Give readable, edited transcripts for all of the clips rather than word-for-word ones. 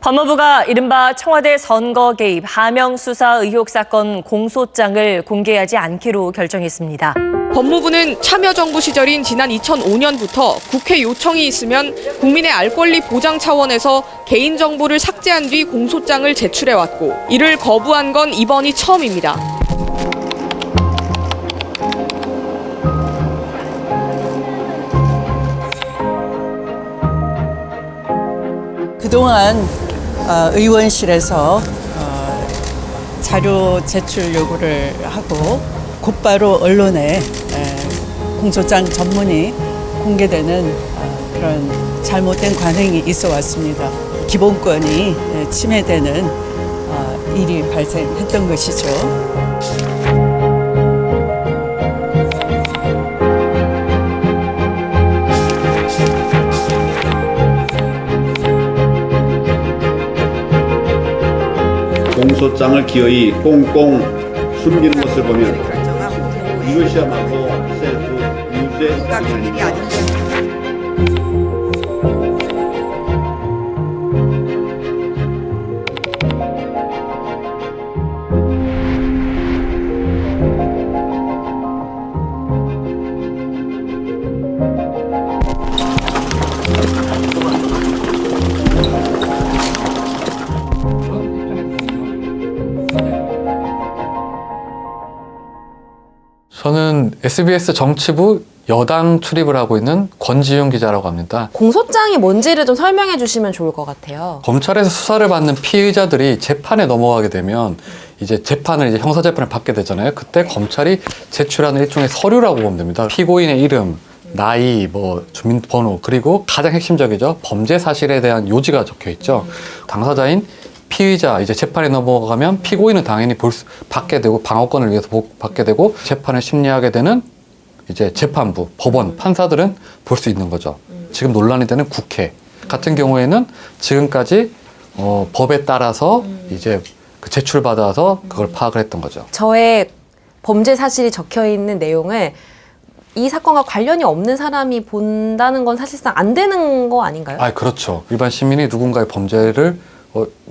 법무부가 이른바 청와대 선거 개입 하명 수사 의혹 사건 공소장을 공개하지 않기로 결정했습니다. 법무부는 참여정부 시절인 지난 2005년부터 국회 요청이 있으면 국민의 알 권리 보장 차원에서 개인정보를 삭제한 뒤 공소장을 제출해왔고 이를 거부한 건 이번이 처음입니다. 그동안 의원실에서 자료 제출 요구를 하고 곧바로 언론에 공소장 전문이 공개되는 그런 잘못된 관행이 있어 왔습니다. 기본권이 침해되는 일이 발생했던 것이죠. 공소장을 기어이 꽁꽁 숨기는 것을 보면 이것이야말로 셀프 유죄 아닙니까? 저는 SBS 정치부 여당 출입을 하고 있는 권지윤 기자라고 합니다. 공소장이 뭔지를 좀 설명해 주시면 좋을 것 같아요. 검찰에서 수사를 받는 피의자들이 재판에 넘어가게 되면 이제 형사재판을 받게 되잖아요. 그때 검찰이 제출하는 일종의 서류라고 보면 됩니다. 피고인의 이름, 나이, 주민번호, 그리고 가장 핵심적이죠. 범죄 사실에 대한 요지가 적혀 있죠. 당사자인 피의자, 이제 재판에 넘어가면 피고인은 당연히 받게 되고 방어권을 위해서 받게 되고 재판을 심리하게 되는 이제 재판부, 법원, 판사들은 볼 수 있는 거죠. 지금 논란이 되는 국회 같은 경우에는 지금까지 법에 따라서 이제 제출받아서 그걸 파악을 했던 거죠. 저의 범죄 사실이 적혀 있는 내용을 이 사건과 관련이 없는 사람이 본다는 건 사실상 안 되는 거 아닌가요? 그렇죠. 일반 시민이 누군가의 범죄를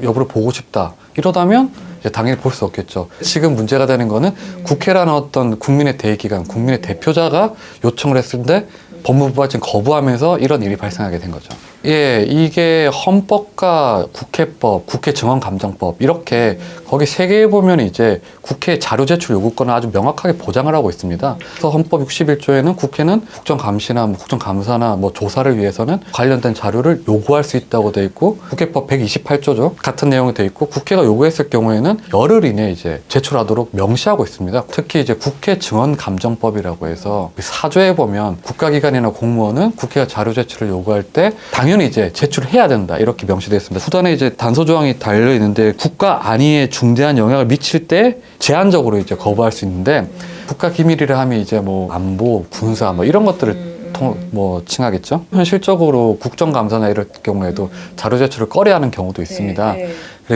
여부를 보고 싶다 이러다면 이제 당연히 볼 수 없겠죠. 지금 문제가 되는 거는 국회라는 어떤 국민의 대의기관, 국민의 대표자가 요청을 했을 때 법무부가 지금 거부하면서 이런 일이 발생하게 된 거죠. 예, 이게 헌법과 국회법, 국회증언감정법 이렇게 거기 세 개에 보면 이제 국회 자료 제출 요구권을 아주 명확하게 보장을 하고 있습니다. 그래서 헌법 61조에는 국회는 국정감시나 국정감사나 조사를 위해서는 관련된 자료를 요구할 수 있다고 돼 있고 국회법 128조죠. 같은 내용이 돼 있고 국회가 요구했을 경우에는 열흘 이내에 이제 제출하도록 명시하고 있습니다. 특히 이제 국회증언감정법이라고 해서 4조에 보면 국가기관이나 공무원은 국회가 자료 제출을 요구할 때 당연히 이제 제출을 해야 된다 이렇게 명시되어 있습니다. 후단에 이제 단서 조항이 달려 있는데 국가 안위에 중대한 영향을 미칠 때 제한적으로 이제 거부할 수 있는데 국가 기밀이라 하면 이제 안보, 군사 이런 것들을 칭하겠죠. 현실적으로 국정감사나 이럴 경우에도 자료 제출을 꺼려하는 경우도 있습니다.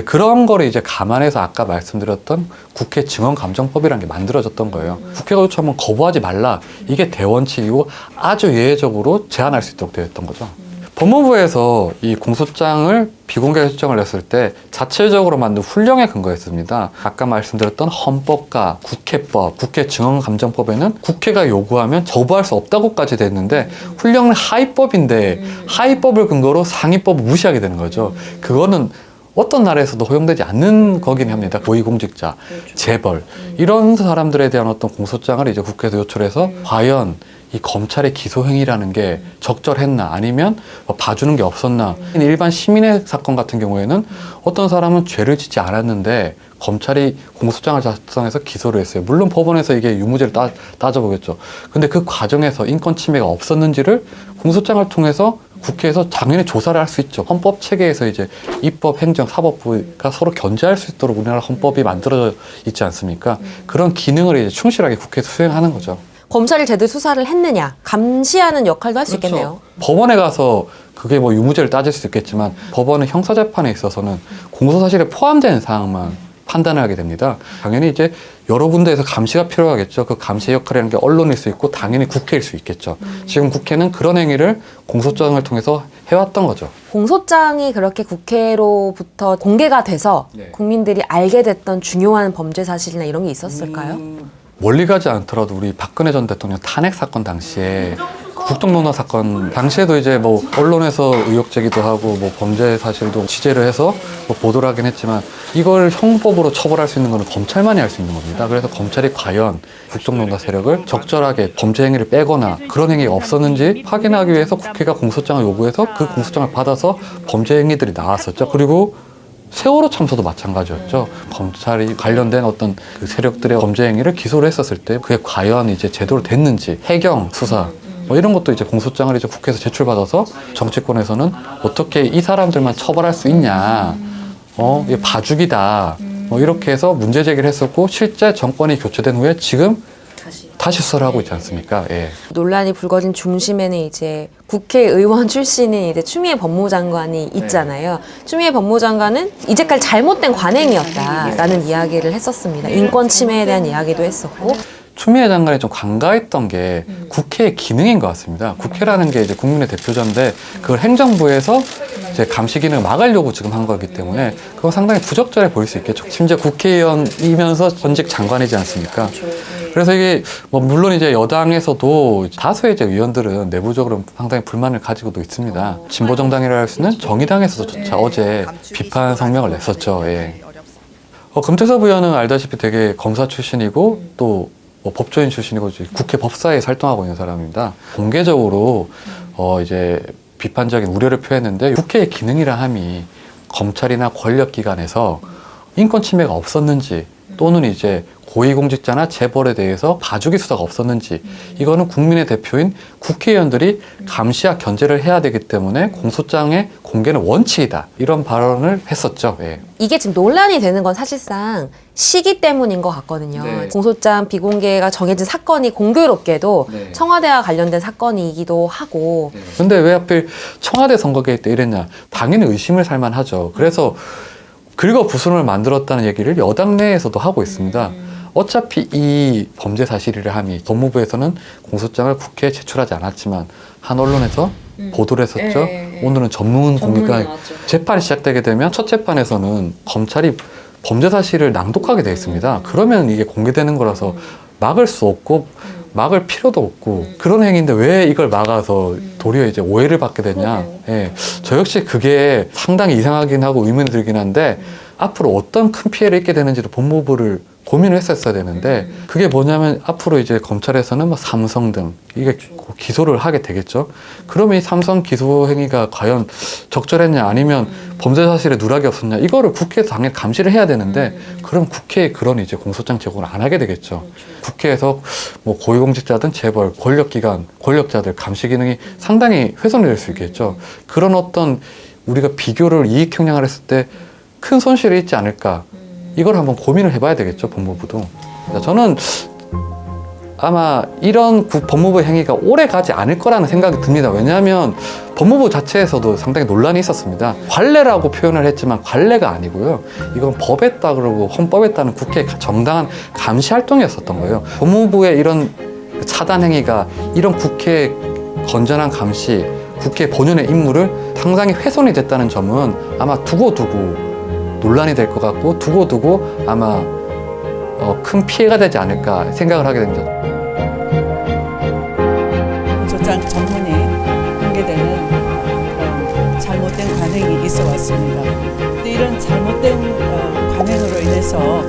그런 거를 이제 감안해서 아까 말씀드렸던 국회 증언감정법이라는 게 만들어졌던 거예요. 국회가 요청하면 거부하지 말라. 이게 대원칙이고 아주 예외적으로 제한할 수 있도록 되어 있던 거죠. 법무부에서 이 공소장을 비공개 결정을 냈을 때 자체적으로 만든 훈령에 근거했습니다. 아까 말씀드렸던 헌법과 국회법, 국회증언감정법에는 국회가 요구하면 거부할 수 없다고까지 됐는데 훈령은 하위법인데 하위법을 근거로 상위법을 무시하게 되는 거죠. 그거는 어떤 나라에서도 허용되지 않는 거긴 합니다. 고위공직자, 재벌 이런 사람들에 대한 어떤 공소장을 이제 국회에서 요청해서 과연 이 검찰의 기소행위라는 게 적절했나 아니면 봐주는 게 없었나. 일반 시민의 사건 같은 경우에는 어떤 사람은 죄를 짓지 않았는데 검찰이 공소장을 작성해서 기소를 했어요. 물론 법원에서 이게 유무죄를 따져보겠죠. 근데 그 과정에서 인권 침해가 없었는지를 공소장을 통해서 국회에서 당연히 조사를 할 수 있죠. 헌법 체계에서 이제 입법, 행정, 사법부가 서로 견제할 수 있도록 우리나라 헌법이 만들어져 있지 않습니까? 그런 기능을 이제 충실하게 국회에서 수행하는 거죠. 검찰이 제대로 수사를 했느냐, 감시하는 역할도 할 수 있겠네요. 법원에 가서 그게 유무죄를 따질 수 있겠지만 법원은 형사재판에 있어서는 공소사실에 포함된 사항만 판단을 하게 됩니다. 당연히 이제 여러 군데에서 감시가 필요하겠죠. 그 감시의 역할이라는 게 언론일 수 있고 당연히 국회일 수 있겠죠. 지금 국회는 그런 행위를 공소장을 통해서 해왔던 거죠. 공소장이 그렇게 국회로부터 공개가 돼서 네. 국민들이 알게 됐던 중요한 범죄 사실이나 이런 게 있었을까요? 멀리 가지 않더라도 우리 박근혜 전 대통령 탄핵 사건 당시에 국정농단 사건 당시에도 이제 뭐 언론에서 의혹 제기도 하고 뭐 범죄 사실도 취재를 해서 뭐 보도를 하긴 했지만 이걸 형법으로 처벌할 수 있는 거는 검찰만이 할 수 있는 겁니다. 그래서 검찰이 과연 국정농단 세력을 적절하게 범죄 행위를 빼거나 그런 행위가 없었는지 확인하기 위해서 국회가 공소장을 요구해서 그 공소장을 받아서 범죄 행위들이 나왔었죠. 그리고 세월호 참사도 마찬가지였죠. 검찰이 관련된 어떤 그 세력들의 범죄 행위를 기소를 했었을 때 그게 과연 이제 제대로 됐는지 해경 수사 뭐 이런 것도 이제 공소장을 이제 국회에서 제출받아서 정치권에서는 어떻게 이 사람들만 처벌할 수 있냐, 이게 봐주기다, 뭐 이렇게 해서 문제 제기를 했었고 실제 정권이 교체된 후에 지금 다시 수사를 하고 있지 않습니까? 예. 논란이 불거진 중심에는 이제 국회의원 출신인 이제 추미애 법무장관이 있잖아요. 추미애 법무장관은 이제까지 잘못된 관행이었다라는 이야기를 했었습니다. 인권 침해에 대한 이야기도 했었고. 추미애 장관이 좀 간과했던 게 국회의 기능인 것 같습니다. 국회라는 게 이제 국민의 대표자인데 그걸 행정부에서 이제 감시 기능을 막으려고 지금 한 거기 때문에 그건 상당히 부적절해 보일 수 있겠죠. 심지어 국회의원이면서 전직 장관이지 않습니까? 그래서 이게 뭐 물론 이제 여당에서도 다수의 이제 의원들은 내부적으로 상당히 불만을 가지고도 있습니다. 진보 정당이라 할 수 있는 정의당에서조차 어제 비판 성명을 냈었죠. 예. 금태섭 의원은 알다시피 되게 검사 출신이고 또 뭐 법조인 출신이고 국회 법사에 활동하고 있는 사람입니다. 공개적으로 이제 비판적인 우려를 표했는데 국회의 기능이라 함이 검찰이나 권력기관에서 인권 침해가 없었는지 또는 이제 고위공직자나 재벌에 대해서 봐주기 수사가 없었는지 이거는 국민의 대표인 국회의원들이 감시와 견제를 해야 되기 때문에 공소장의 공개는 원칙이다 이런 발언을 했었죠. 예. 이게 지금 논란이 되는 건 사실상 시기 때문인 것 같거든요. 네. 공소장 비공개가 정해진 사건이 공교롭게도 네. 청와대와 관련된 사건이기도 하고 근데 왜 하필 청와대 선거개입 때 이랬냐? 당연히 의심을 살만 하죠. 그래서 긁어 부스럼을 만들었다는 얘기를 여당 내에서도 하고 있습니다. 어차피 이 범죄 사실이라 함이 법무부에서는 공소장을 국회에 제출하지 않았지만 한 언론에서 보도를 했었죠. 오늘은 전문 공개가 재판이 시작되게 되면 첫 재판에서는 검찰이 범죄 사실을 낭독하게 되어 있습니다. 그러면 이게 공개되는 거라서 막을 수 없고 막을 필요도 없고 그런 행위인데 왜 이걸 막아서 도리어 이제 오해를 받게 되냐. 예. 저 역시 그게 상당히 이상하긴 하고 의문이 들긴 한데 앞으로 어떤 큰 피해를 입게 되는지도 법무부를 고민을 했었어야 되는데 그게 뭐냐면 앞으로 이제 검찰에서는 뭐 삼성 등 이게 기소를 하게 되겠죠. 그러면 이 삼성 기소 행위가 과연 적절했냐 아니면 범죄 사실에 누락이 없었냐 이거를 국회에서 당연히 감시를 해야 되는데 그럼 국회에 그런 이제 공소장 제공을 안 하게 되겠죠. 국회에서 뭐 고위공직자든 재벌, 권력기관, 권력자들 감시 기능이 상당히 훼손이 될 수 있겠죠. 그런 어떤 우리가 비교를 이익 형량을 했을 때 큰 손실이 있지 않을까. 이걸 한번 고민을 해봐야 되겠죠, 법무부도. 저는 아마 이런 법무부 행위가 오래 가지 않을 거라는 생각이 듭니다. 왜냐하면 법무부 자체에서도 상당히 논란이 있었습니다. 관례라고 표현을 했지만 관례가 아니고요. 이건 법에 따르고 헌법에 따른 국회의 정당한 감시 활동이었었던 거예요. 법무부의 이런 차단 행위가 이런 국회의 건전한 감시, 국회 본연의 임무를 상당히 훼손이 됐다는 점은 아마 두고두고 논란이 될 것 같고 두고두고 아마 큰 피해가 되지 않을까 생각을 하게 됩니다. 공소장 전문이 공개되는 그런 잘못된 관행이 있어 왔습니다. 근데 이런 잘못된 관행으로 인해서